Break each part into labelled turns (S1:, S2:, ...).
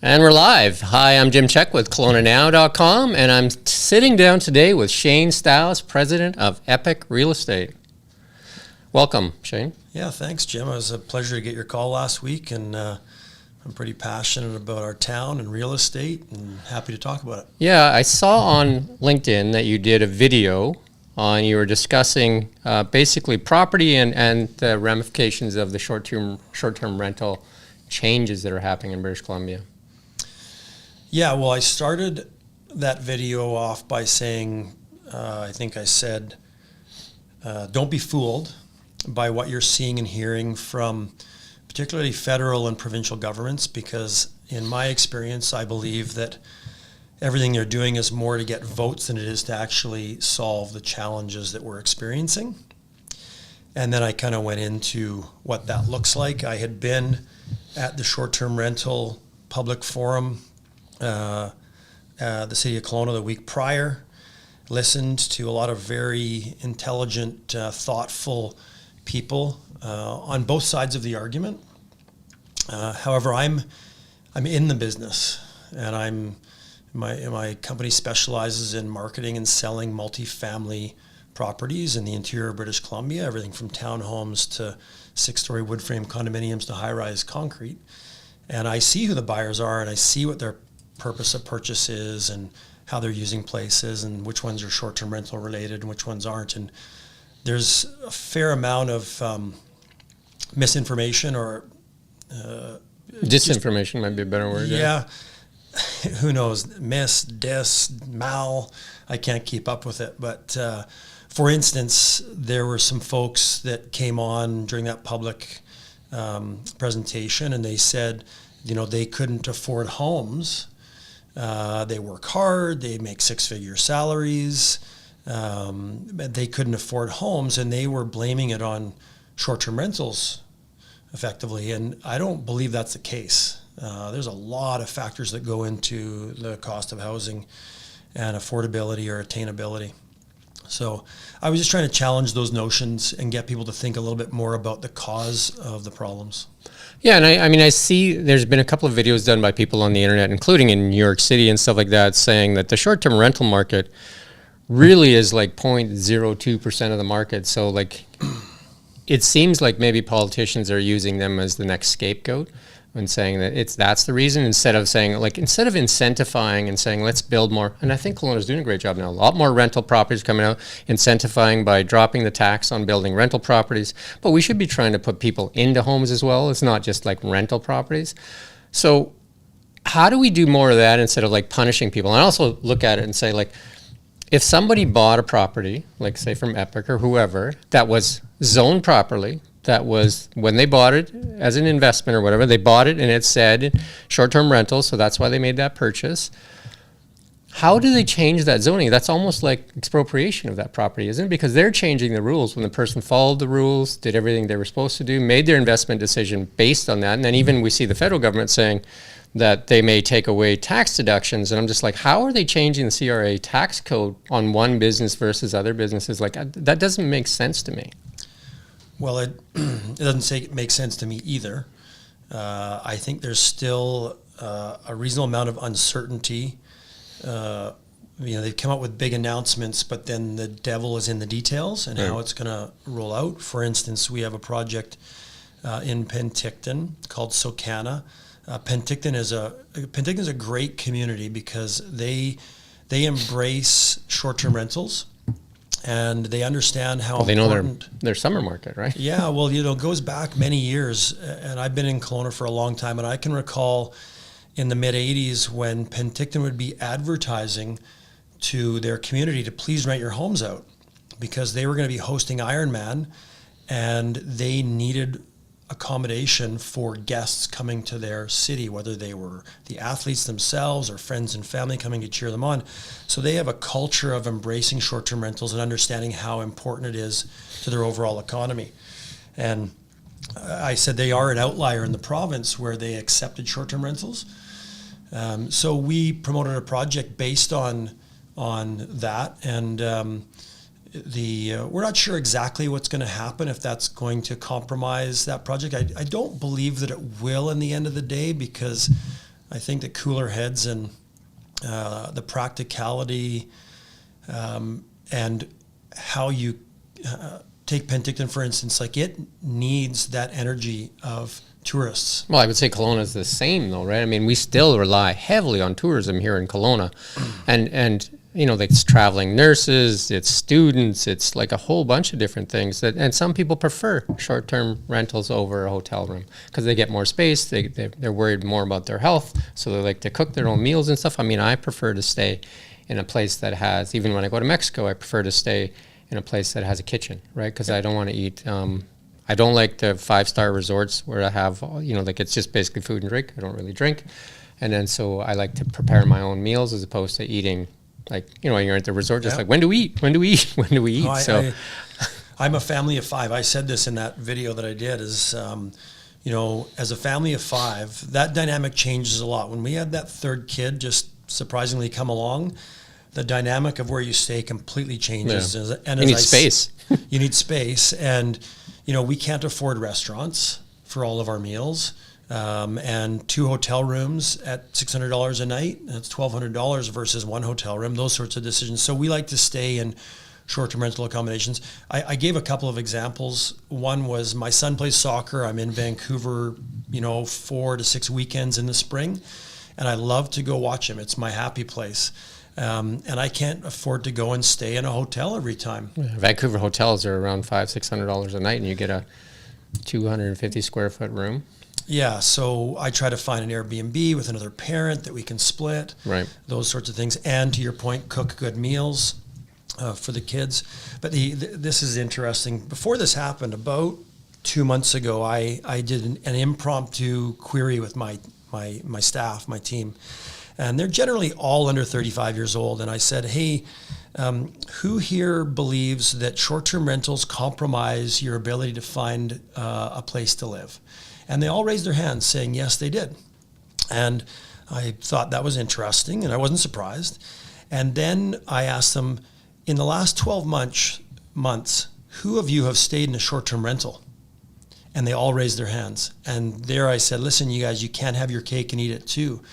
S1: And we're live. Hi, I'm Jim Check with KelownaNow.com, and I'm sitting down today with Shane Stiles, president of Epic Real Estate. Welcome, Shane.
S2: Yeah, thanks, Jim. It was a pleasure to get your call last week, and I'm pretty passionate about our town and real estate, and happy to talk about it.
S1: Yeah, I saw on LinkedIn that you did a video on, you were discussing basically property and the ramifications of the short-term rental changes that are happening in British Columbia.
S2: Yeah, well, I started that video off by saying, I think I said, don't be fooled by what you're seeing and hearing from particularly federal and provincial governments, because in my experience, I believe that everything they're doing is more to get votes than it is to actually solve the challenges that we're experiencing. And then I kind of went into what that looks like. I had been at the short-term rental public forum, the city of Kelowna, the week prior, listened to a lot of very intelligent, thoughtful people on both sides of the argument. However, I'm in the business, and my company specializes in marketing and selling multifamily properties in the interior of British Columbia, everything from townhomes to 6-story wood frame condominiums to high-rise concrete. And I see who the buyers are, and I see what their purpose of purchase is and how they're using places and which ones are short-term rental related and which ones aren't. And there's a fair amount of misinformation or
S1: disinformation might be a better word.
S2: Yeah. Who knows? Mal. I can't keep up with it. But for instance, there were some folks that came on during that public presentation, and they said, they couldn't afford homes. They work hard, they make 6-figure salaries, but they couldn't afford homes, and they were blaming it on short-term rentals effectively. And I don't believe that's the case. There's a lot of factors that go into the cost of housing and affordability or attainability. So I was just trying to challenge those notions and get people to think a little bit more about the cause of the problems.
S1: Yeah, and I see there's been a couple of videos done by people on the internet, including in New York City and stuff like that, saying that the short-term rental market really is like 0.02% of the market. So like, it seems like maybe politicians are using them as the next scapegoat and saying that that's the reason, instead of incentifying and saying let's build more. And I think Kelowna's doing a great job now. A lot more rental properties coming out, incentifying by dropping the tax on building rental properties. But we should be trying to put people into homes as well. It's not just like rental properties. So how do we do more of that instead of like punishing people? And I also look at it and say, like, if somebody bought a property, like say from Epic or whoever, that was zoned properly, that was when they bought it as an investment or whatever, they bought it and it said short-term rental, so that's why they made that purchase. How do they change that zoning? That's almost like expropriation of that property, isn't it? Because they're changing the rules when the person followed the rules, did everything they were supposed to do, made their investment decision based on that. And then even we see the federal government saying that they may take away tax deductions. And I'm just like, how are they changing the CRA tax code on one business versus other businesses? Like, that doesn't make sense to me.
S2: Well, it doesn't make sense to me either. I think there's still a reasonable amount of uncertainty. They've come up with big announcements, but then the devil is in the details and how it's going to roll out. For instance, we have a project in Penticton called Socana. Penticton is a great community because they embrace short-term rentals. And they understand how
S1: they
S2: important.
S1: Know their summer market, right?
S2: Yeah, well, it goes back many years, and I've been in Kelowna for a long time, and I can recall in the mid-'80s when Penticton would be advertising to their community to please rent your homes out, because they were going to be hosting Ironman, and they needed accommodation for guests coming to their city, whether they were the athletes themselves or friends and family coming to cheer them on. So they have a culture of embracing short-term rentals and understanding how important it is to their overall economy. And I said they are an outlier in the province where they accepted short-term rentals. So we promoted a project based on that, and we're not sure exactly what's going to happen, if that's going to compromise that project. I don't believe that it will in the end of the day, because I think that cooler heads and the practicality and how you take Penticton, for instance, like it needs that energy of tourists.
S1: Well, I would say Kelowna is the same, though, right? I mean, we still rely heavily on tourism here in Kelowna, and you know, it's traveling nurses, it's students, it's like a whole bunch of different things and some people prefer short-term rentals over a hotel room because they get more space. They're worried more about their health, so they like to cook their own meals and stuff. I mean, I prefer to stay in a place that has, even when I go to Mexico, I prefer to stay in a place that has a kitchen, right? Because I don't want to eat. I don't like the 5-star resorts where I have, you know, like it's just basically food and drink. I don't really drink, and then so I like to prepare my own meals as opposed to eating. Like, you know, when you're at the resort, just like, when do we eat? When do we eat? When do we eat?
S2: I'm a family of 5. I said this in that video that I did is, you know, as a family of 5, that dynamic changes a lot. When we had that third kid just surprisingly come along, the dynamic of where you stay completely changes.
S1: Yeah.
S2: And
S1: you need space.
S2: You need space. And, you know, we can't afford restaurants for all of our meals. And 2 hotel rooms at $600 a night, that's $1,200 versus 1 hotel room, those sorts of decisions. So we like to stay in short-term rental accommodations. I gave a couple of examples. One was my son plays soccer. I'm in Vancouver, you know, 4 to 6 weekends in the spring, and I love to go watch him. It's my happy place. And I can't afford to go and stay in a hotel every time.
S1: Yeah, Vancouver hotels are around $500-600 a night, and you get a 250 square foot room.
S2: Yeah, so I try to find an Airbnb with another parent that we can split,
S1: right? Those
S2: sorts of things. And to your point, cook good meals for the kids. But this is interesting. Before this happened, about 2 months ago, I did an impromptu query with my staff, my team. And they're generally all under 35 years old. And I said, hey, who here believes that short-term rentals compromise your ability to find a place to live? And they all raised their hands saying, yes, they did. And I thought that was interesting, and I wasn't surprised. And then I asked them, in the last 12 months, who of you have stayed in a short-term rental? And they all raised their hands. And there I said, listen, you guys, you can't have your cake and eat it too.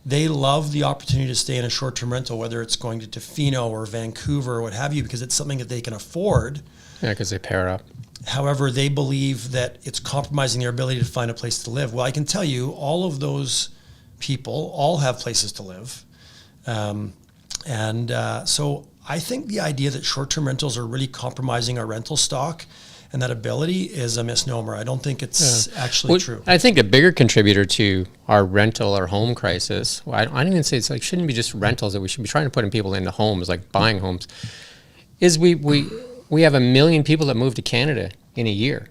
S2: They love the opportunity to stay in a short-term rental, whether it's going to Tofino or Vancouver or what have you, because it's something that they can afford.
S1: Yeah, because they pair up.
S2: However, they believe that it's compromising their ability to find a place to live. Well, I can tell you, all of those people all have places to live. So I think the idea that short-term rentals are really compromising our rental stock and that ability is a misnomer. I don't think it's actually true.
S1: I think a bigger contributor to our rental or home crisis, I don't even say it's like shouldn't be just rentals that we should be trying to put people into homes, like buying homes, is we have 1 million people that move to Canada in a year.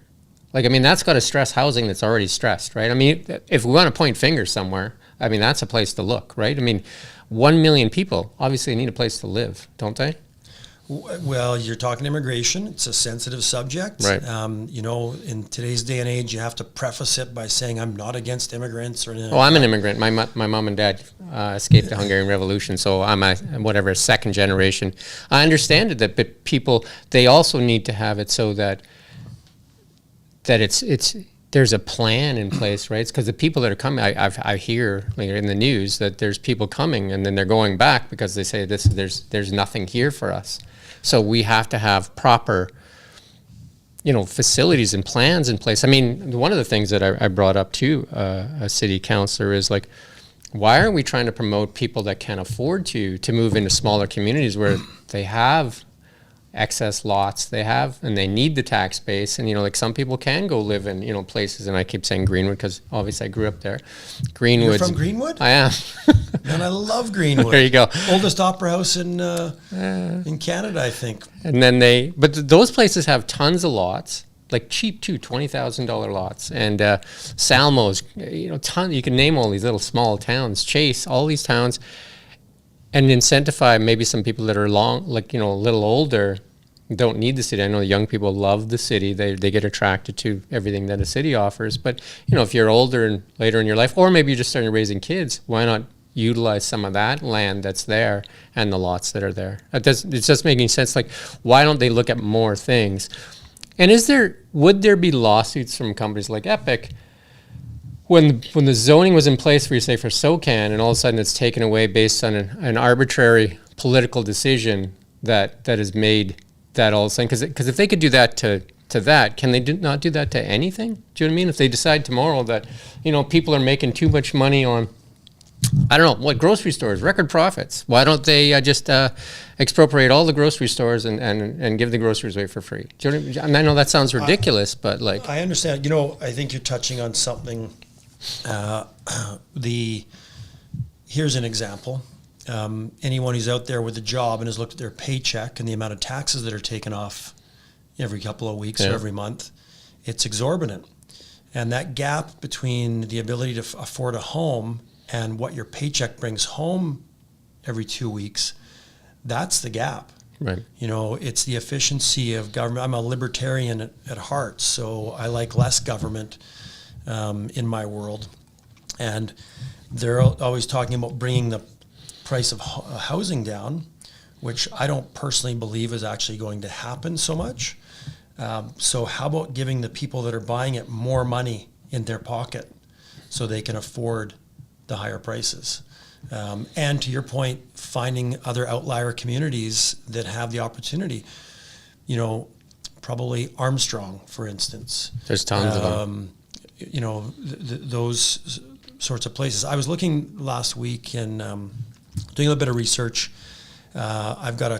S1: Like, I mean, that's got to stress housing that's already stressed, right? I mean, if we want to point fingers somewhere, I mean, that's a place to look, right? I mean, 1 million people obviously need a place to live, don't they?
S2: Well, you're talking immigration. It's a sensitive subject.
S1: Right.
S2: You know, in today's day and age, you have to preface it by saying I'm not against immigrants or anything.
S1: Oh, I'm an immigrant. My mom and dad escaped the Hungarian Revolution, so I'm a second generation. I understand it but people, they also need to have it so that it's there's a plan in place, right? It's because the people that are coming, I hear like, in the news that there's people coming and then they're going back because they say there's nothing here for us. So we have to have proper, you know, facilities and plans in place. I mean, one of the things that I brought up to a city councillor is like, why aren't we trying to promote people that can afford to move into smaller communities where they have excess lots, and they need the tax base, and you know, like some people can go live in, you know, places, and I keep saying Greenwood because obviously I grew up there. Greenwood.
S2: You're from Greenwood?
S1: I am.
S2: And I love Greenwood.
S1: There you go.
S2: Oldest opera house in Canada, I think.
S1: And then those places have tons of lots, like cheap too, $20,000 lots, and Salmos, you know, you can name all these little small towns, Chase, all these towns, and incentivize maybe some people that are a little older, don't need the city. I know young people love the city. They get attracted to everything that a city offers. But, you know, if you're older and later in your life, or maybe you're just starting raising kids, why not utilize some of that land that's there and the lots that are there? It's just making sense. Like, why don't they look at more things? And would there be lawsuits from companies like Epic when the zoning was in place for, you say, for SoCan, and all of a sudden it's taken away based on an arbitrary political decision that has made that all of a sudden, because if they could do that to that, can they not do that to anything? Do you know what I mean? If they decide tomorrow that, you know, people are making too much money on, I don't know, what, grocery stores, record profits, why don't they just expropriate all the grocery stores and give the groceries away for free? Do you know what I mean? And I know that sounds ridiculous, but like...
S2: I understand. You know, I think you're touching on something. Here's an example. Anyone who's out there with a job and has looked at their paycheck and the amount of taxes that are taken off every couple of weeks or every month, it's exorbitant. And that gap between the ability to afford a home and what your paycheck brings home every 2 weeks, that's the gap.
S1: Right.
S2: You know, it's the efficiency of government. I'm a libertarian at heart, so I like less government in my world. And they're always talking about bringing the price of housing down, which I don't personally believe is actually going to happen so much. So how about giving the people that are buying it more money in their pocket so they can afford the higher prices? And to your point, finding other outlier communities that have the opportunity. You know, probably Armstrong, for instance.
S1: There's tons of them.
S2: You know, those sorts of places. I was looking last week and doing a little bit of research. I've got a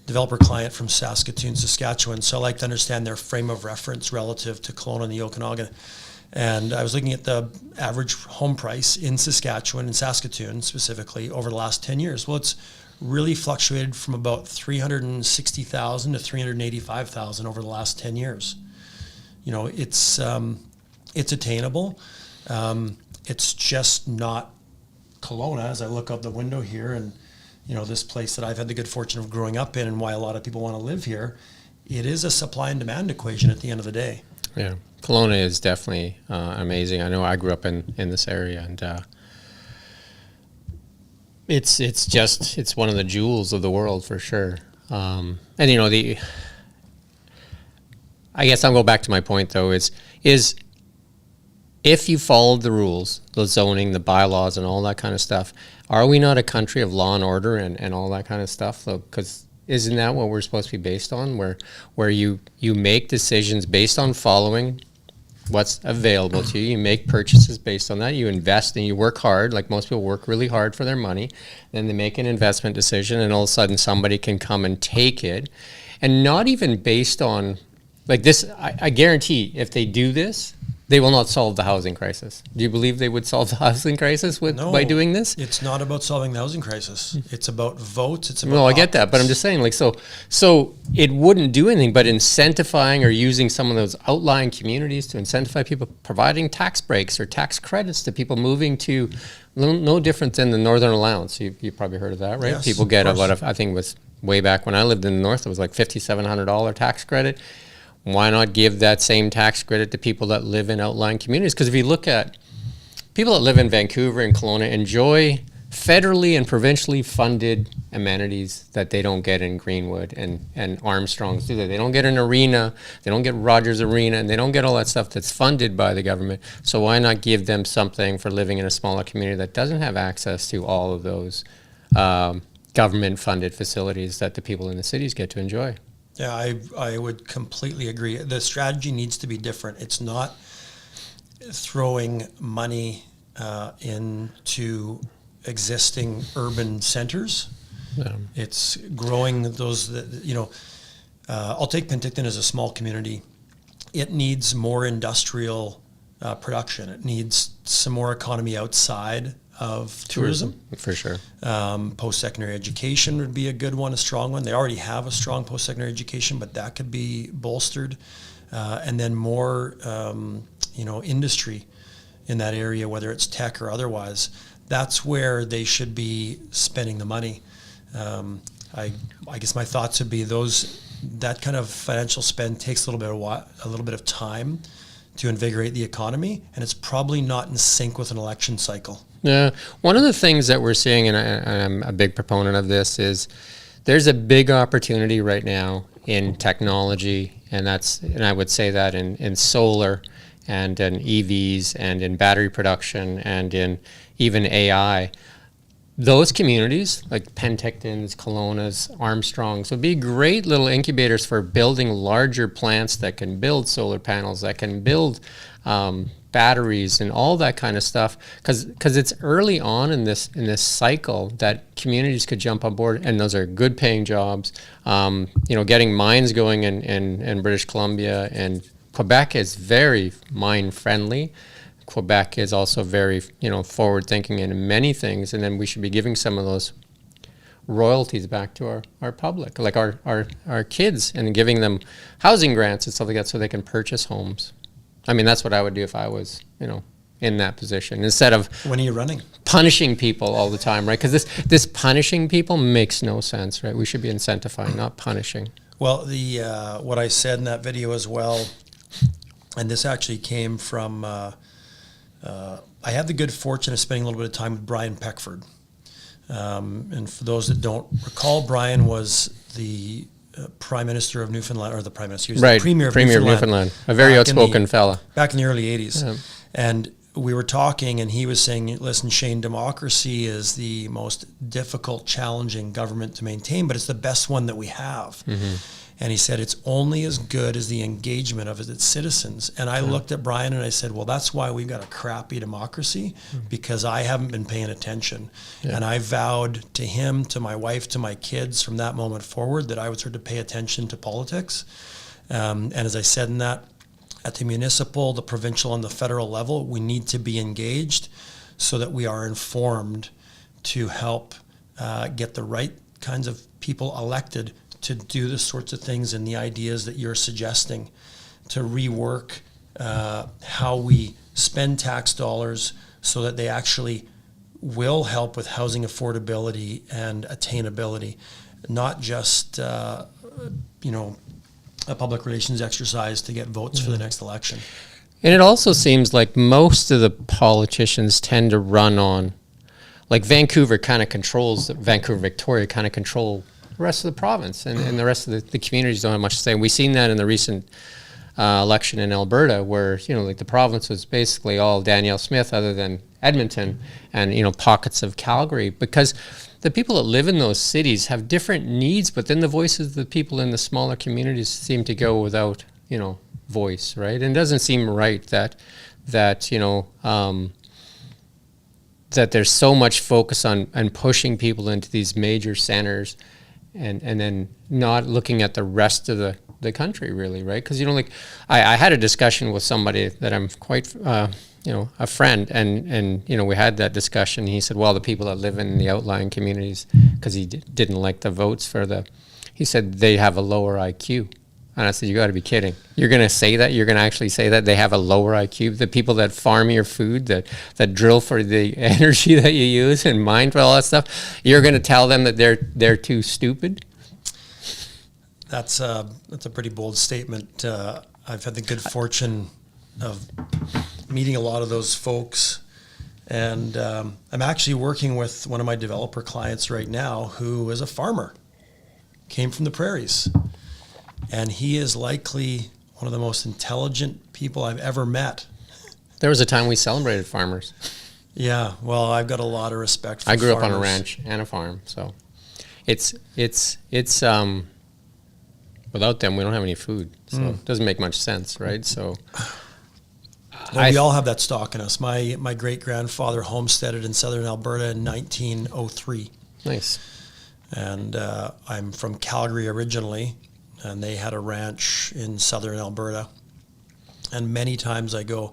S2: developer client from Saskatoon, Saskatchewan, so I like to understand their frame of reference relative to Kelowna and the Okanagan. And I was looking at the average home price in Saskatchewan and Saskatoon specifically over the last 10 years. Well, it's really fluctuated from about $360,000 to $385,000 over the last 10 years. You know, it's attainable. It's just not Kelowna. As I look out the window here, and you know, this place that I've had the good fortune of growing up in, and why a lot of people want to live here, it is a supply and demand equation at the end of the day.
S1: Yeah, Kelowna is definitely amazing. I know I grew up in this area, and it's one of the jewels of the world for sure. And you know, I guess I'll go back to my point though, is if you followed the rules, the zoning, the bylaws, and all that kind of stuff, are we not a country of law and order and all that kind of stuff? Because isn't that what we're supposed to be based on, where you make decisions based on following what's available to you? You make purchases based on that. You invest and you work hard, like most people work really hard for their money. Then they make an investment decision, and all of a sudden somebody can come and take it. And not even based on, like this, I guarantee if they do this, they will not solve the housing crisis. Do you believe they would solve the housing crisis by doing this?
S2: It's not about solving the housing crisis. It's about votes. It's about
S1: I get that, but I'm just saying, like, so it wouldn't do anything but incentifying or using some of those outlying communities to incentivize people, providing tax breaks or tax credits to people moving to, no different than the Northern Allowance. You've probably heard of that, right?
S2: Yes,
S1: people get
S2: of course.
S1: I think it was way back when I lived in the North, it was like $5,700 tax credit. Why not give that same tax credit to people that live in outlying communities? Because if you look at people that live in Vancouver and Kelowna, enjoy federally and provincially funded amenities that they don't get in Greenwood and Armstrong's do that. They don't get an arena, they don't get Rogers Arena, and they don't get all that stuff that's funded by the government. So why not give them something for living in a smaller community that doesn't have access to all of those government-funded facilities that the people in the cities get to enjoy?
S2: Yeah, I would completely agree. The strategy needs to be different. It's not throwing money into existing urban centers.
S1: No.
S2: It's growing those, you know, I'll take Penticton as a small community. It needs more industrial production. It needs some more economy outside of tourism.
S1: For sure.
S2: Post-secondary education would be a good one, a strong one. They already have a strong post-secondary education, but that could be bolstered. And then more, you know, industry in that area, whether it's tech or otherwise. That's where they should be spending the money. I guess my thoughts would be that kind of financial spend takes a little bit of time to invigorate the economy, and it's probably not in sync with an election cycle.
S1: Yeah, one of the things that we're seeing, and I'm a big proponent of this, is there's a big opportunity right now in technology, and I would say that in solar and in EVs and in battery production and in even AI. Those communities, like Pentictons, Kelowna's, Armstrongs, would be great little incubators for building larger plants that can build solar panels, that can build batteries and all that kind of stuff. Because it's early on in this cycle that communities could jump on board, and those are good paying jobs. Getting mines going in British Columbia and Quebec is very mine friendly. Quebec is also very, forward thinking in many things, and then we should be giving some of those royalties back to our public, like our kids, and giving them housing grants and stuff like that so they can purchase homes. I mean, that's what I would do if I was, in that position, instead of
S2: When are you running?
S1: punishing people all the time, right? Because this punishing people makes no sense, right? We should be incentifying, not punishing.
S2: Well, the what I said in that video as well, and this actually came from, I had the good fortune of spending a little bit of time with Brian Peckford. And for those that don't recall, Brian was the Prime Minister of Newfoundland, or the Prime Minister, he was the Premier of Newfoundland.
S1: A very outspoken fella.
S2: Back in the early 80s. Yeah. And we were talking, and he was saying, listen, Shane, democracy is the most difficult, challenging government to maintain, but it's the best one that we have. Mm-hmm. And he said, it's only as good as the engagement of its citizens. And I looked at Brian and I said, well, that's why we've got a crappy democracy, because I haven't been paying attention. Yeah. And I vowed to him, to my wife, to my kids from that moment forward that I would start to pay attention to politics. And as I said in that, at the municipal, the provincial, and the federal level, we need to be engaged so that we are informed to help get the right kinds of people elected to do the sorts of things and the ideas that you're suggesting, to rework how we spend tax dollars so that they actually will help with housing affordability and attainability, not just a public relations exercise to get votes for the next election.
S1: And it also seems like most of the politicians tend to run on, like Vancouver Victoria kind of control the rest of the province, and the rest of the communities don't have much to say. We've seen that in the recent election in Alberta, where the province was basically all Danielle Smith, other than Edmonton and pockets of Calgary, because the people that live in those cities have different needs, but then the voices of the people in the smaller communities seem to go without voice, right? And it doesn't seem right that there's so much focus on pushing people into these major centers, and then not looking at the rest of the country, really, right? Because I had a discussion with somebody that I'm quite a friend, and we had that discussion. He said, well, the people that live in the outlying communities, because he didn't like the votes he said they have a lower IQ. And I said, you got to be kidding. You're going to say that? You're going to actually say that they have a lower IQ? The people that farm your food, that drill for the energy that you use and mine for all that stuff, you're going to tell them that they're too stupid?
S2: That's a pretty bold statement. I've had the good fortune of meeting a lot of those folks, and I'm actually working with one of my developer clients right now who is a farmer, came from the prairies. And he is likely one of the most intelligent people I've ever met.
S1: There was a time we celebrated farmers.
S2: Yeah, well, I've got a lot of respect for farmers.
S1: I grew up on a ranch and a farm, so it's without them we don't have any food, so it doesn't make much sense, right? So
S2: well, we all have that stock in us. My great grandfather homesteaded in southern Alberta in 1903.
S1: Nice.
S2: And I'm from Calgary originally. And they had a ranch in southern Alberta. And many times I go,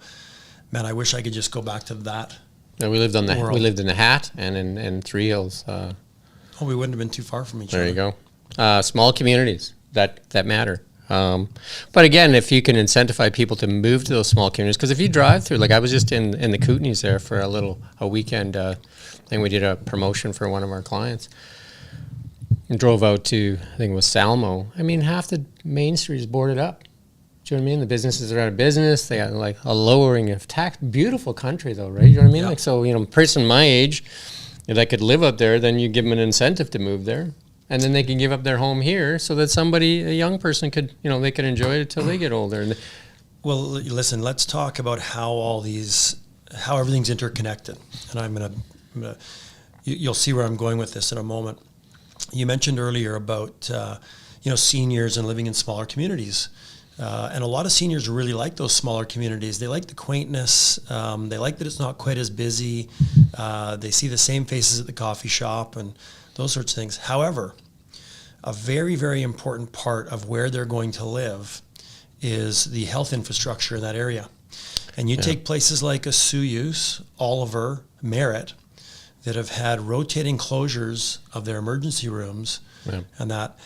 S2: man, I wish I could just go back to that.
S1: No, we lived in the Hat and in Three Hills.
S2: We wouldn't have been too far from each other.
S1: There you go. Small communities that matter. But again, if you can incentivize people to move to those small communities, because if you drive through, like I was just in the Kootenays there for a weekend thing. We did a promotion for one of our clients. And drove out to, I think it was Salmo. I mean, half the Main Street is boarded up. Do you know what I mean? The businesses are out of business. They got like a lowering of tax. Beautiful country though, right? You know what I mean? Yeah. Like, so, a person my age that could live up there, then you give them an incentive to move there. And then they can give up their home here so that a young person could, they could enjoy it until they get older. And
S2: Well, listen, let's talk about how everything's interconnected. And I'm gonna you'll see where I'm going with this in a moment. You mentioned earlier about seniors and living in smaller communities, and a lot of seniors really like those smaller communities. They like the quaintness. They like that it's not quite as busy. They see the same faces at the coffee shop and those sorts of things. However, a very, very important part of where they're going to live is the health infrastructure in that area. And you take places like Asuyus, Oliver, Merritt, that have had rotating closures of their emergency rooms, and that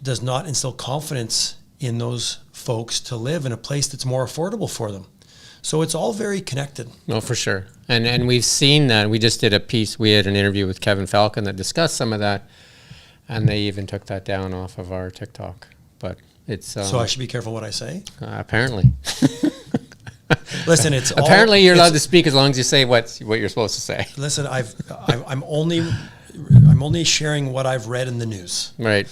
S2: does not instill confidence in those folks to live in a place that's more affordable for them. So it's all very connected.
S1: No, for sure. And we've seen that. We just did a piece. We had an interview with Kevin Falcon that discussed some of that, and they even took that down off of our TikTok. But it's
S2: so I should be careful what I say.
S1: Apparently.
S2: Listen, it's
S1: apparently you're allowed to speak as long as you say what you're supposed to say.
S2: Listen, I'm only sharing what I've read in the news.
S1: Right.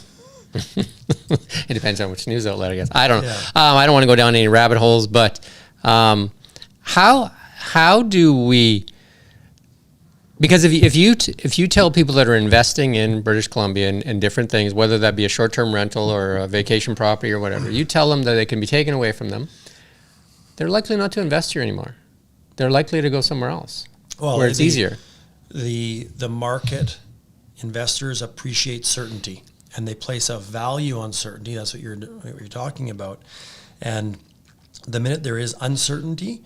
S1: It depends on which news outlet, I guess. I don't know. I don't want to go down any rabbit holes, but how do we? Because if you tell people that are investing in British Columbia and different things, whether that be a short-term rental or a vacation property or whatever, you tell them that they can be taken away from them, they're likely not to invest here anymore. They're likely to go somewhere else where it's easier.
S2: The market, investors appreciate certainty, and they place a value on certainty. That's what you're talking about. And the minute there is uncertainty,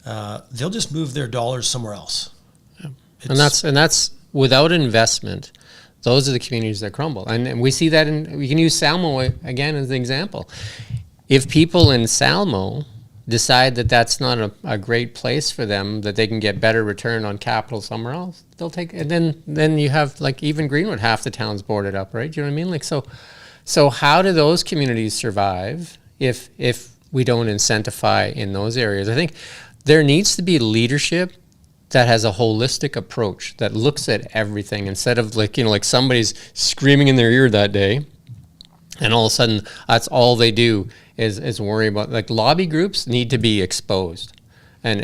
S2: they'll just move their dollars somewhere else.
S1: Yeah. And that's without investment. Those are the communities that crumble. And we see that we can use Salmo again as an example. If people in Salmo decide that that's not a great place for them, that they can get better return on capital somewhere else, they'll take. And then you have, like, even Greenwood, half the town's boarded up, right? Do you know what I mean? Like, so how do those communities survive if we don't incentivize in those areas? I think there needs to be leadership that has a holistic approach that looks at everything, instead of like somebody's screaming in their ear that day, and all of a sudden that's all they do is worry about. Like, lobby groups need to be exposed, and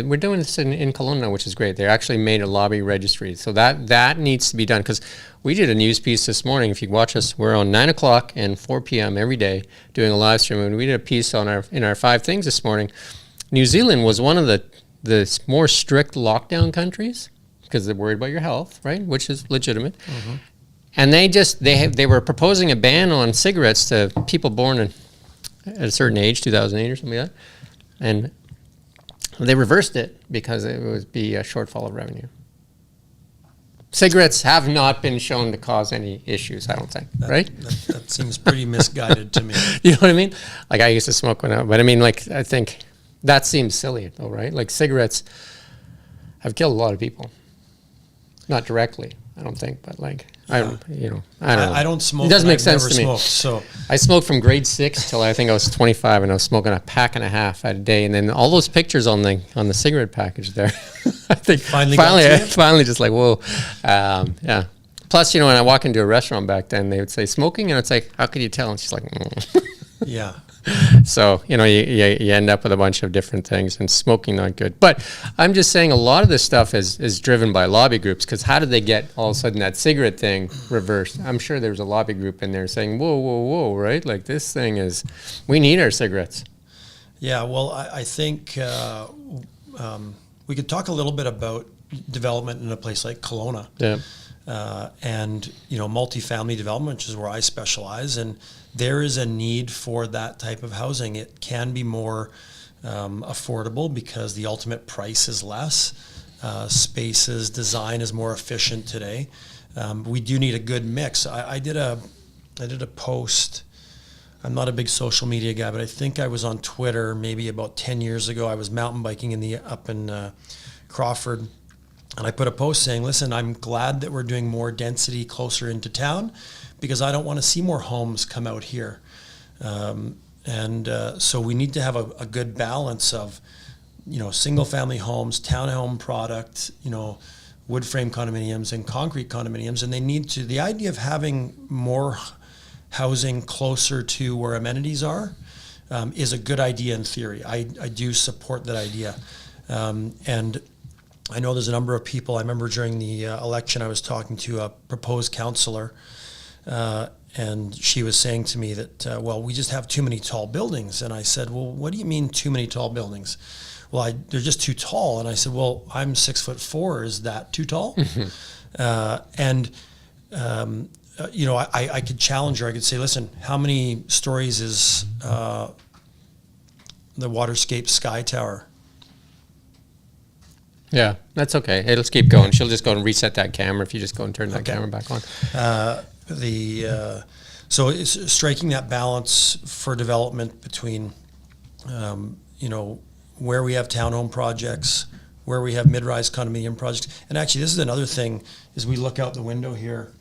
S1: we're doing this in Kelowna, which is great. They actually made a lobby registry, so that needs to be done. Because we did a news piece this morning. If you watch us, we're on 9 o'clock and 4 p.m. every day doing a live stream, and we did a piece on in our 5 things this morning. New Zealand was one of the more strict lockdown countries because they're worried about your health, right? Which is legitimate. Mm-hmm. And they were proposing a ban on cigarettes to people born at a certain age, 2008 or something like that. And they reversed it because it would be a shortfall of revenue. Cigarettes have not been shown to cause any issues, I don't think, right?
S2: That seems pretty misguided to me.
S1: You know what I mean? Like, I used to smoke when but I mean, like, I think that seems silly though, right? Like, cigarettes have killed a lot of people. Not directly, I don't think, but like, I don't know.
S2: I don't smoke.
S1: It doesn't make sense
S2: never
S1: to me.
S2: Smoked, so
S1: I smoked from grade 6 till I think I was 25, and I was smoking a pack and a half a day. And then all those pictures on the cigarette package there, I think finally just like, whoa, yeah. Plus, when I walk into a restaurant back then, they would say smoking, and it's like, how could you tell? And she's like,
S2: yeah.
S1: So, you end up with a bunch of different things, and smoking not good. But I'm just saying a lot of this stuff is driven by lobby groups, because how did they get all of a sudden that cigarette thing reversed? I'm sure there was a lobby group in there saying, whoa, right? Like, this thing we need our cigarettes. Yeah,
S2: well, I think we could talk a little bit about development in a place like Kelowna.
S1: Yeah.
S2: And multifamily development, which is where I specialize, and there is a need for that type of housing. It can be more affordable because the ultimate price is less. Spaces, design is more efficient today. We do need a good mix. I did a post. I'm not a big social media guy, but I think I was on Twitter maybe about 10 years ago. I was mountain biking up in Crawford. And I put a post saying, listen, I'm glad that we're doing more density closer into town, because I don't want to see more homes come out here. So we need to have a good balance of, single family homes, townhome product, wood frame condominiums and concrete condominiums. And the idea of having more housing closer to where amenities are is a good idea in theory. I do support that idea. And I know there's a number of people. I remember during the election, I was talking to a proposed councillor, and she was saying to me that, well, we just have too many tall buildings. And I said, well, what do you mean too many tall buildings? Well, they're just too tall. And I said, well, I'm 6'4". Is that too tall? I could challenge her. I could say, listen, how many stories is the Waterscape Sky Tower?
S1: Yeah, that's okay. Hey, let's keep going. She'll just go and reset that camera if you just go and turn that camera back on.
S2: So it's striking that balance for development between, where we have townhome projects, where we have mid-rise condominium projects. And actually, this is another thing, is we look out the window here,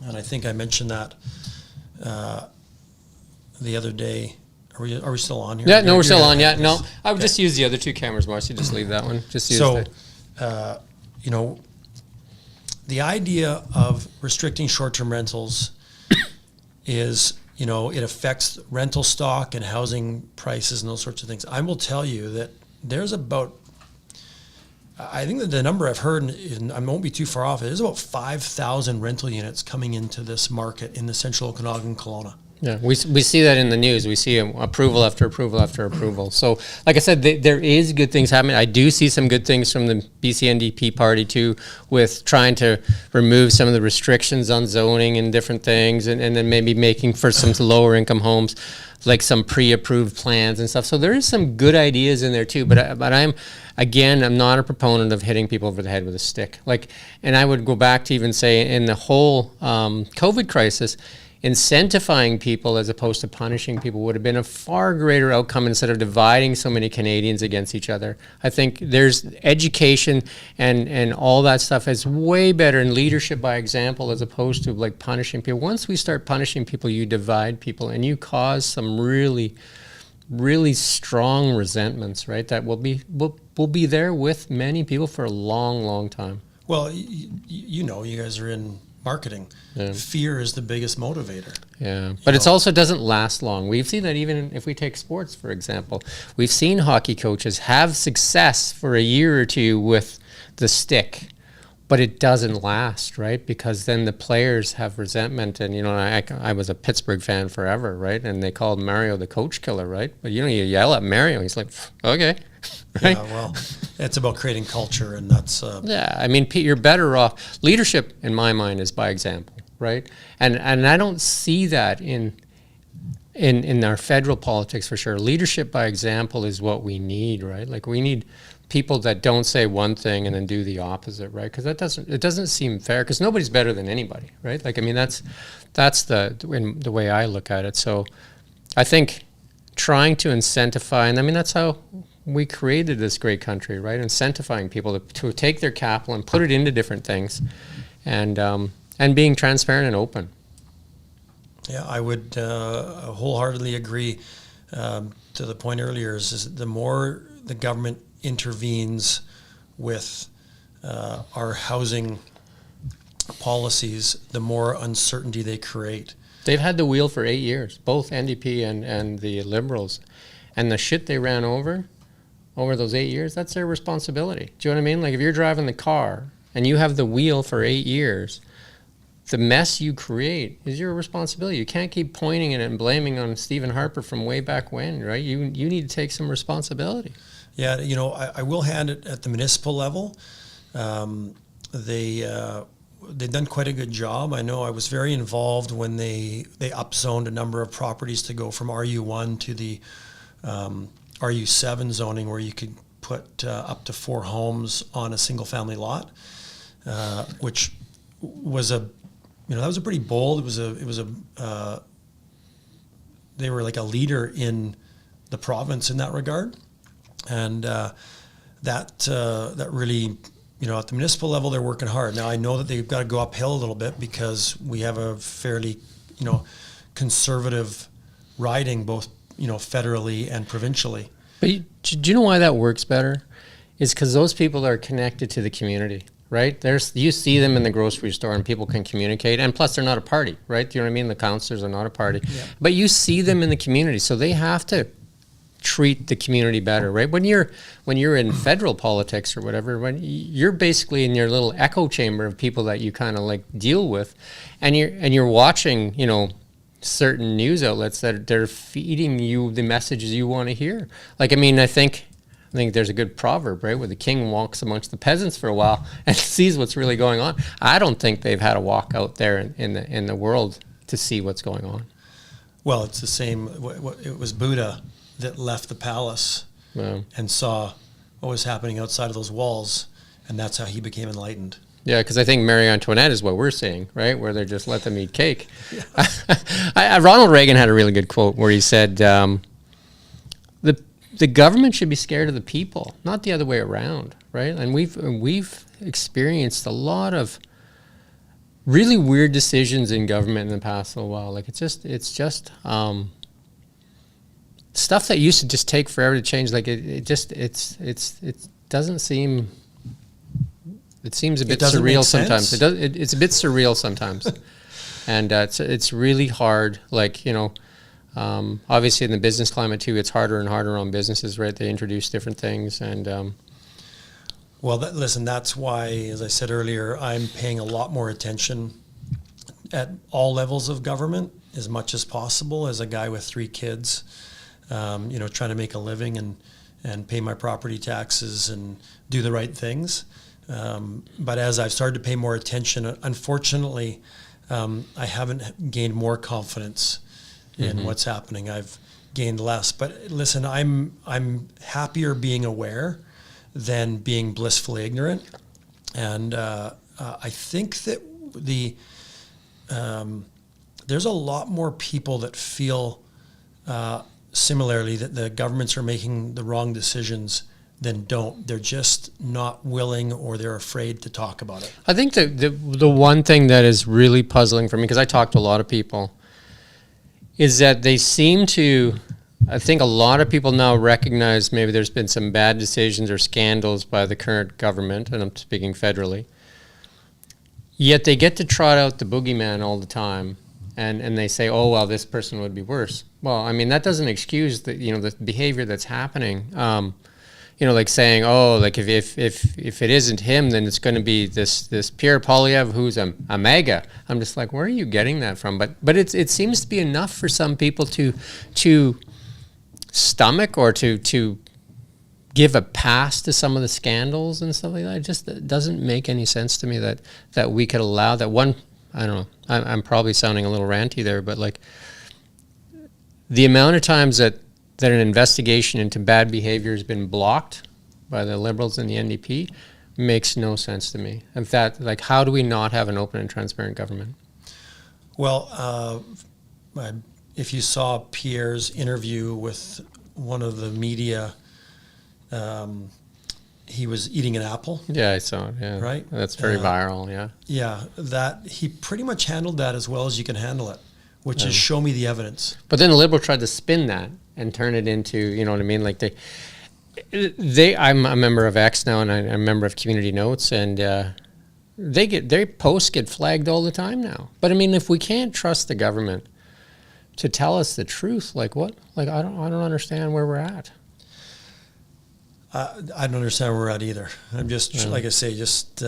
S2: and I think I mentioned that the other day. Are we still on here?
S1: Yeah, no, we're still on. Yeah, no, I would just use the other two cameras, Marcy. Just leave that one. Just use
S2: the idea of restricting short-term rentals is, it affects rental stock and housing prices and those sorts of things. I will tell you that there's about, I think that the number I've heard, and I won't be too far off, there's about 5,000 rental units coming into this market in the central Okanagan, Kelowna.
S1: Yeah, we see that in the news. We see approval after approval after approval. So, like I said, there is good things happening. I do see some good things from the BC-NDP party too, with trying to remove some of the restrictions on zoning and different things, and then maybe making for some lower income homes, like some pre-approved plans and stuff. So there is some good ideas in there too. But I'm not a proponent of hitting people over the head with a stick. And I would go back to even say in the whole COVID crisis, incentifying people as opposed to punishing people would have been a far greater outcome instead of dividing so many Canadians against each other. I think there's education and all that stuff is way better in leadership by example as opposed to punishing people. Once we start punishing people, you divide people and you cause some really, really strong resentments, right? That will be there with many people for a long, long time.
S2: Well, you guys are in marketing. Yeah. Fear is the biggest motivator.
S1: Yeah, but it also doesn't last long. We've seen that even if we take sports, for example. We've seen hockey coaches have success for a year or two with the stick, but it doesn't last, right? Because then the players have resentment. And, I was a Pittsburgh fan forever, right? And they called Mario the coach killer, right? But, you yell at Mario, he's like, okay. Right?
S2: Yeah, well, it's about creating culture, and that's...
S1: Yeah, I mean, Pete, you're better off. Leadership, in my mind, is by example, right? And I don't see that in our federal politics for sure. Leadership by example is what we need, right? We need people that don't say one thing and then do the opposite, right? Because it doesn't seem fair, because nobody's better than anybody, right? That's the way I look at it. So I think trying to incentivize, and I mean, that's how we created this great country, right? Incentivizing people to take their capital and put it into different things, and being transparent and open.
S2: Yeah, I would wholeheartedly agree. To the point earlier, is the more the government intervenes with our housing policies, the more uncertainty they create.
S1: They've had the wheel for 8 years, both NDP and the Liberals, and the shit they ran over those 8 years, that's their responsibility. Do you know what I mean? If you're driving the car and you have the wheel for 8 years, the mess you create is your responsibility. You can't keep pointing it and blaming on Stephen Harper from way back when, right? You need to take some responsibility.
S2: Yeah, I will hand it at the municipal level. They've done quite a good job. I know I was very involved when they upzoned a number of properties to go from RU1 to the RU7 zoning, where you could put up to 4 homes on a single family lot, which was that was a pretty bold. They were like a leader in the province in that regard, and that really, at the municipal level, they're working hard. Now I know that they've got to go uphill a little bit because we have a fairly, conservative riding, both federally and provincially.
S1: But do you know why that works better? Is because those people are connected to the community, right? You see them in the grocery store and people can communicate, and plus they're not a party, right? Do you know what I mean? The counselors are not a party, but you see them in the community, so they have to treat the community better, right? When you're in federal politics or whatever, when you're basically in your little echo chamber of people that you kind of like deal with, and you're watching, you know, certain news outlets that they're feeding you the messages you want to hear. Like, I mean, I think there's a good proverb, right, where the king walks amongst the peasants for a while and sees what's really going on. I don't think they've had a walk out there in the world to see what's going on.
S2: Well, it's the same. It was Buddha that left the palace and saw what was happening outside of those walls, and that's how he became enlightened. Yeah,
S1: because I think Marie Antoinette is what we're seeing, right, where they just let them eat cake. Ronald Reagan had a really good quote where he said, the government should be scared of the people, not the other way around, right? And we've experienced a lot of really weird decisions in government in the past little while. Like, it's just stuff that used to just take forever to change. Like it doesn't seem. It seems a bit surreal sometimes. It's a bit surreal sometimes, and it's really hard. Like, you know, obviously in the business climate too, it's harder and harder on businesses, right? They introduce different things, and
S2: well, listen, that's why, as I said earlier, I'm paying a lot more attention at all levels of government as much as possible. As a guy with 3 kids, you know, trying to make a living and pay my property taxes and do the right things. But as I've started to pay more attention, unfortunately, I haven't gained more confidence in what's happening. I've gained less. But listen, I'm happier being aware than being blissfully ignorant. And I think that there's a lot more people that feel similarly that the governments are making the wrong decisions than don't. They're just not willing, or they're afraid to talk about it.
S1: I think the one thing that is really puzzling for me, because I talk to a lot of people, is that they seem to, I think a lot of people now recognize maybe there's been some bad decisions or scandals by the current government, and I'm speaking federally, yet they get to trot out the boogeyman all the time. And they say, oh, well, this person would be worse. Well, I mean, that doesn't excuse the, you know, the behavior that's happening. You know, like saying, oh, like if it isn't him, then it's going to be this Pierre Poilievre who's a MAGA. I'm just like, where are you getting that from? But it seems to be enough for some people to stomach or to give a pass to some of the scandals and stuff like that. It just doesn't make any sense to me that we could allow that one. I don't know. I'm probably sounding a little ranty there, but like the amount of times that an investigation into bad behavior has been blocked by the Liberals and the NDP makes no sense to me. In fact, like, how do we not have an open and transparent government?
S2: Well, if you saw Pierre's interview with one of the media, he was eating an apple.
S1: Yeah, I saw it. Yeah,
S2: right.
S1: That's very viral. Yeah.
S2: Yeah, that he pretty much handled that as well as you can handle it, which is show me the evidence.
S1: But then the Liberal tried to spin that and turn it into, you know what I mean? Like I'm a member of X now, and I'm a member of Community Notes, and their posts get flagged all the time now. But I mean, if we can't trust the government to tell us the truth, like what? Like I don't understand where we're at.
S2: I don't understand where we're at either. I'm just, like I say, just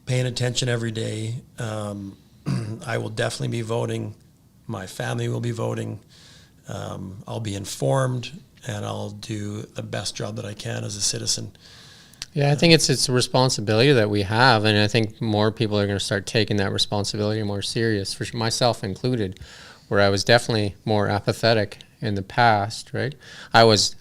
S2: paying attention every day. I will definitely be voting. My family will be voting. I'll be informed, and I'll do the best job that I can as a citizen.
S1: Yeah, I think it's a responsibility that we have, and I think more people are going to start taking that responsibility more serious, for myself included, where I was definitely more apathetic in the past, right? I was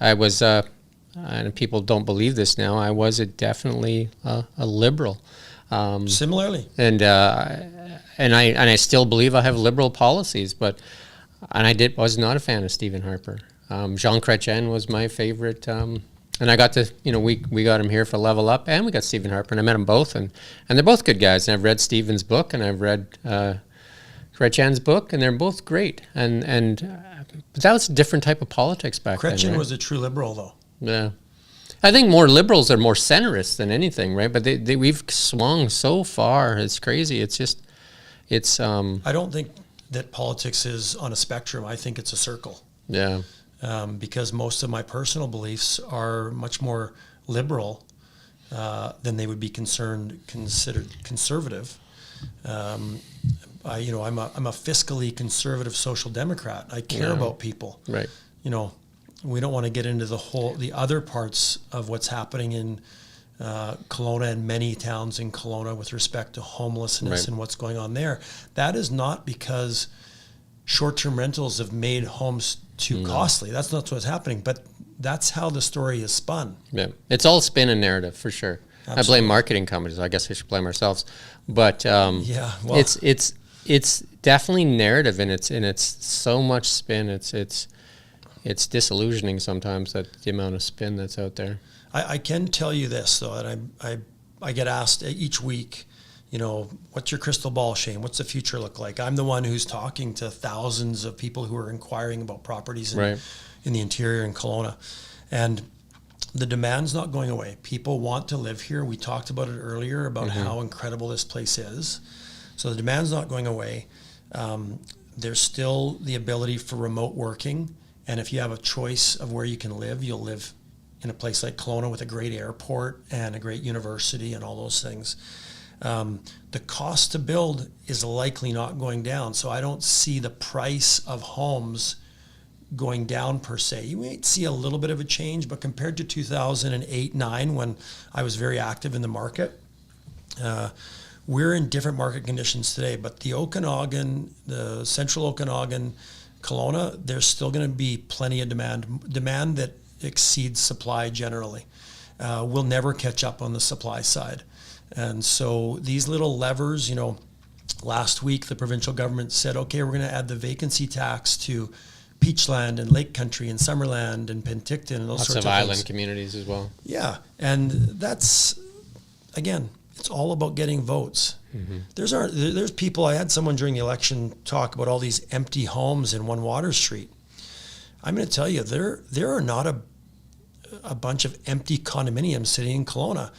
S1: and people don't believe this now, I was definitely a liberal.
S2: Similarly.
S1: And I still believe I have liberal policies, and was not a fan of Stephen Harper. Jean Chrétien was my favorite, and I got to, you know, we got him here for Level Up, and we got Stephen Harper, and I met them both, and they're both good guys, and I've read Stephen's book, and I've read Chrétien's book, and they're both great, but that was a different type of politics back then.
S2: Chrétien
S1: right?
S2: was a true liberal, though.
S1: Yeah. I think more liberals are more centrist than anything, right? But we've swung so far. It's crazy. It's just, it's
S2: I don't think that politics is on a spectrum. I think it's a circle.
S1: yeah.
S2: Because most of my personal beliefs are much more liberal than they would be considered conservative. I'm a fiscally conservative social democrat. I care about people.
S1: Right.
S2: We don't want to get into the other parts of what's happening in Kelowna and many towns in Kelowna with respect to homelessness and what's going on there. That is not because short-term rentals have made homes too costly. That's not what's happening, but that's how the story is spun.
S1: Yeah, it's all spin and narrative for sure. Absolutely. I blame marketing companies. I guess we should blame ourselves, but it's definitely narrative, and it's so much spin. It's disillusioning sometimes, that the amount of spin that's out there.
S2: I can tell you this though, and I get asked each week, what's your crystal ball, Shane? What's the future look like? I'm the one who's talking to thousands of people who are inquiring about properties in the interior in Kelowna. And the demand's not going away. People want to live here. We talked about it earlier about how incredible this place is. So the demand's not going away. There's still the ability for remote working. And if you have a choice of where you can live, you'll live in a place like Kelowna with a great airport and a great university and all those things. The cost to build is likely not going down. So I don't see the price of homes going down per se. You might see a little bit of a change, but compared to 2008-9, when I was very active in the market, we're in different market conditions today. But the Okanagan, the central Okanagan, Kelowna, there's still going to be plenty of demand that exceeds supply generally. We'll never catch up on the supply side. And so these little levers, last week the provincial government said, okay, we're going to add the vacancy tax to Peachland and Lake Country and Summerland and Penticton and those
S1: Lots
S2: sorts of
S1: island
S2: things.
S1: communities as well.
S2: Yeah, and that's, again, it's all about getting votes. There's people, I had someone during the election talk about all these empty homes in One Water Street. I'm going to tell you, there are not a bunch of empty condominiums sitting in Kelowna.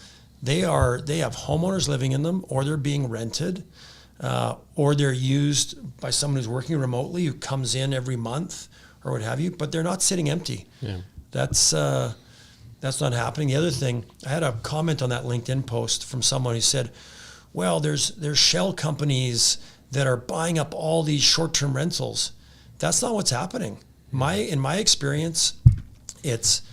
S2: They have homeowners living in them, or they're being rented, or they're used by someone who's working remotely who comes in every month or what have you, but they're not sitting empty. Yeah. That's not happening. The other thing, I had a comment on that LinkedIn post from someone who said, well, there's shell companies that are buying up all these short-term rentals. That's not what's happening. In my experience, it's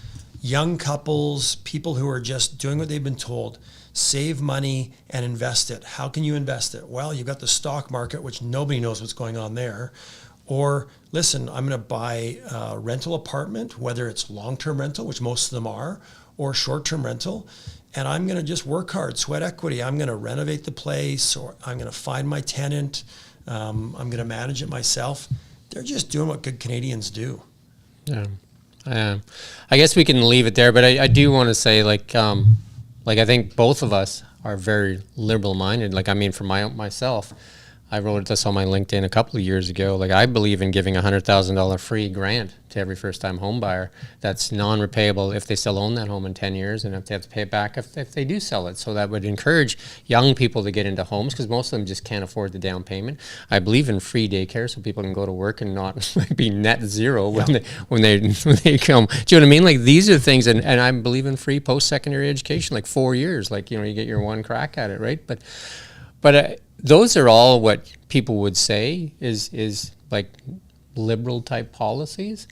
S2: young couples, people who are just doing what they've been told, save money and invest it. How can you invest it? Well, you've got the stock market, which nobody knows what's going on there. Or listen, I'm going to buy a rental apartment, whether it's long-term rental, which most of them are, or short-term rental, and I'm going to just work hard, sweat equity. I'm going to renovate the place, or I'm going to find my tenant. I'm going to manage it myself. They're just doing what good Canadians do.
S1: Yeah. I guess we can leave it there, but I do want to say, I think both of us are very liberal-minded. For myself, I wrote this on my LinkedIn a couple of years ago. I believe in giving a $100,000 free grant to every first-time home buyer that's non-repayable if they still own that home in 10 years, and if they have to pay it back if they do sell it. So that would encourage young people to get into homes, because most of them just can't afford the down payment. I believe in free daycare so people can go to work and not be net zero when they come. Do you know what I mean? These are things, and I believe in free post-secondary education, 4 years. You get your one crack at it, right? But those are all what people would say is liberal type policies,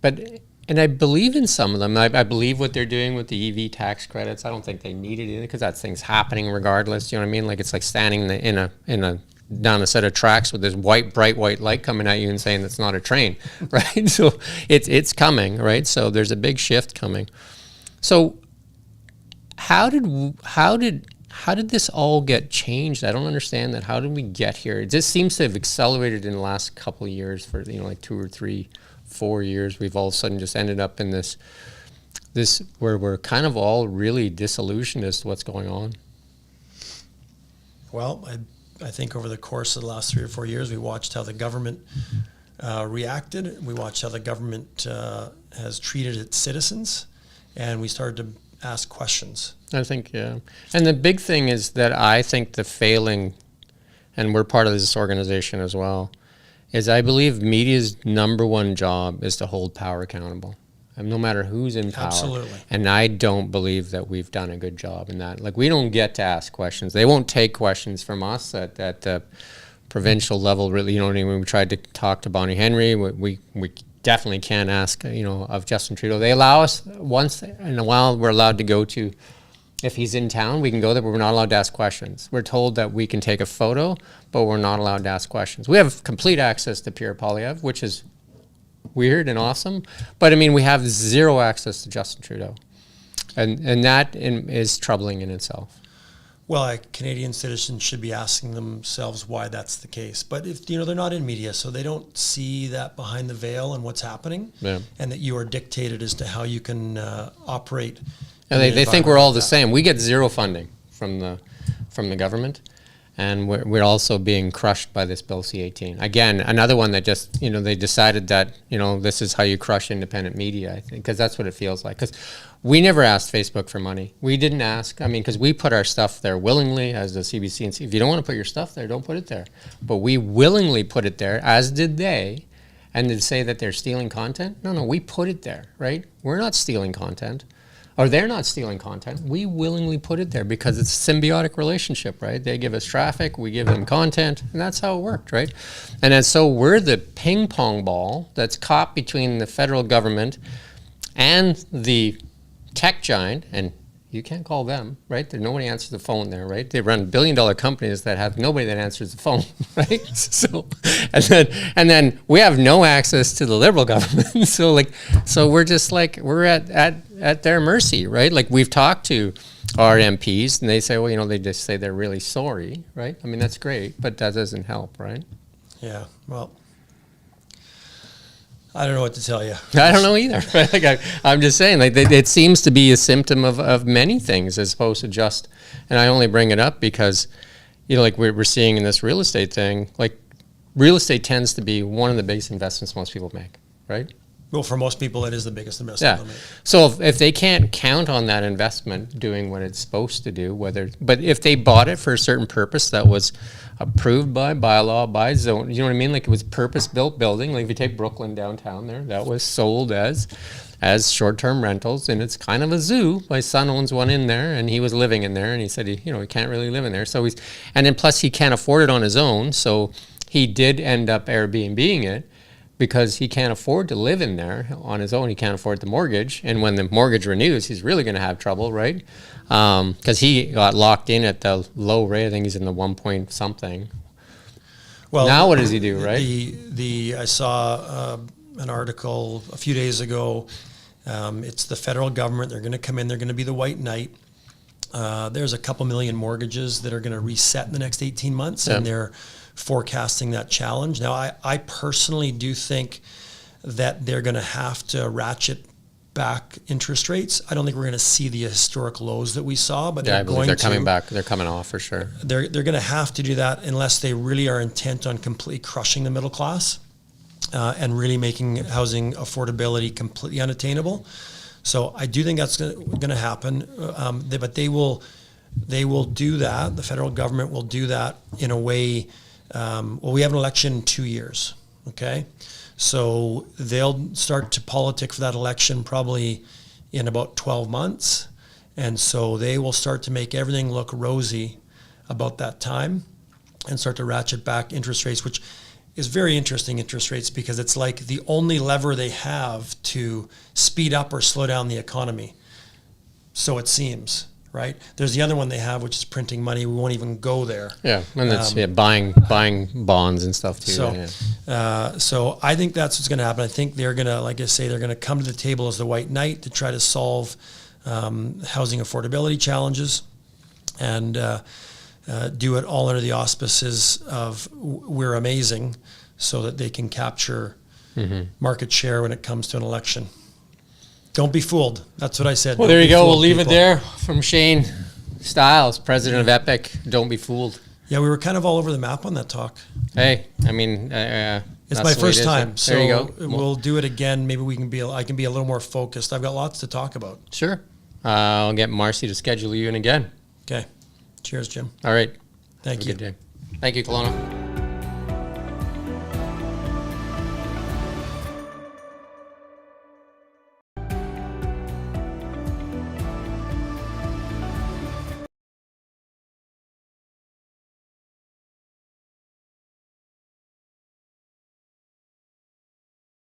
S1: and I believe in some of them. I believe what they're doing with the EV tax credits. I don't think they need it either, because that thing's happening regardless. You know what I mean? It's like standing down a set of tracks with this bright white light coming at you and saying it's not a train, right? So it's coming, right? So there's a big shift coming. So how did this all get changed? I don't understand that. How did we get here? It just seems to have accelerated in the last couple of years. For 2 or 3, 4 years, we've all of a sudden just ended up in this where we're kind of all really disillusioned as to what's going on.
S2: Well, I think over the course of the last 3 or 4 years, we watched how the government reacted. We watched how the government has treated its citizens, and we started to ask questions.
S1: I think, yeah. And the big thing is that I think the failing, and we're part of this organization as well, is I believe media's number one job is to hold power accountable. No matter who's in power.
S2: Absolutely.
S1: And I don't believe that we've done a good job in that. Like, we don't get to ask questions. They won't take questions from us at the provincial level, really. You know what I mean? We tried to talk to Bonnie Henry. We definitely can't ask, of Justin Trudeau. They allow us once in a while, we're allowed to go to, if he's in town, we can go there, but we're not allowed to ask questions. We're told that we can take a photo, but we're not allowed to ask questions. We have complete access to Pierre Poilievre, which is weird and awesome, but I mean, we have zero access to Justin Trudeau, and that is troubling in itself.
S2: Well, Canadian citizens should be asking themselves why that's the case. But if they're not in media, so they don't see that behind the veil and what's happening, and that you are dictated as to how you can operate.
S1: And they think we're all the same. We get zero funding from the government. And we're also being crushed by this Bill C-18. Again, another one that just, they decided that, this is how you crush independent media, I think, because that's what it feels like. Because we never asked Facebook for money. We didn't ask. I mean, because we put our stuff there willingly as the CBC. And if you don't want to put your stuff there, don't put it there. But we willingly put it there, as did they. And to say that they're stealing content? No, we put it there, right? We're not stealing content. Or they're not stealing content. We willingly put it there because it's a symbiotic relationship, right? They give us traffic, we give them content, and that's how it worked, right? And so we're the ping pong ball that's caught between the federal government and the tech giant, and you can't call them, right? Nobody answers the phone there, right? They run billion-dollar companies that have nobody that answers the phone, right? So, and then we have no access to the Liberal government. So we're just like, we're at their mercy, right? Like, we've talked to our MPs, and they say, well, they just say they're really sorry, right? I mean, that's great, but that doesn't help, right?
S2: Yeah. Well, I don't know what to tell you.
S1: I don't know either. Like, I'm just saying, like, it seems to be a symptom of many things as opposed to just, and I only bring it up because, like we're seeing in this real estate thing, like, real estate tends to be one of the biggest investments most people make, right?
S2: Well, for most people, it is the biggest investment they'll make.
S1: So if they can't count on that investment doing what it's supposed to do, but if they bought it for a certain purpose that was approved by bylaw, by zone, you know what I mean? Like, it was purpose-built building. Like, if you take Brooklyn downtown there, that was sold as short-term rentals, and it's kind of a zoo. My son owns one in there, and he was living in there, and he said he can't really live in there. So and then plus he can't afford it on his own, so he did end up Airbnb-ing it, because he can't afford to live in there on his own. He can't afford the mortgage. And when the mortgage renews, he's really going to have trouble, right? Because he got locked in at the low rate. I think he's in the 1 point something. Well, now what does he do, right?
S2: I saw an article a few days ago. It's the federal government. They're going to come in. They're going to be the white knight. There's a couple million mortgages that are going to reset in the next 18 months, and they're forecasting that challenge. Now, I personally do think that they're going to have to ratchet back interest rates. I don't think we're going to see the historic lows that we saw, but
S1: they're coming back. They're coming off for sure.
S2: They're going to have to do that unless they really are intent on completely crushing the middle class and really making housing affordability completely unattainable. So I do think that's going to happen, but they will do that. The federal government will do that in a way. We have an election in 2 years, okay? So they'll start to politic for that election probably in about 12 months. And so they will start to make everything look rosy about that time and start to ratchet back interest rates, which is very interesting, interest rates, because it's like the only lever they have to speed up or slow down the economy. So it seems. Right. There's the other one they have, which is printing money. We won't even go there.
S1: Yeah, and it's buying bonds and stuff too.
S2: So I think that's what's going to happen. I think they're going to, like I say, they're going to come to the table as the white knight to try to solve housing affordability challenges, and do it all under the auspices of we're amazing, so that they can capture market share when it comes to an election. Don't be fooled. That's what I said.
S1: Well, there you go. We'll leave it there from Shane Stiles, president of Epic. Don't be fooled.
S2: Yeah, we were kind of all over the map on that talk.
S1: Hey, I mean,
S2: it's my first time, so
S1: there you go.
S2: We'll do it again. Maybe I can be a little more focused. I've got lots to talk about.
S1: Sure. I'll get Marcy to schedule you in again.
S2: Okay. Cheers, Jim.
S1: All right.
S2: Thank
S1: Have
S2: you.
S1: a good day. Thank you, Kelowna.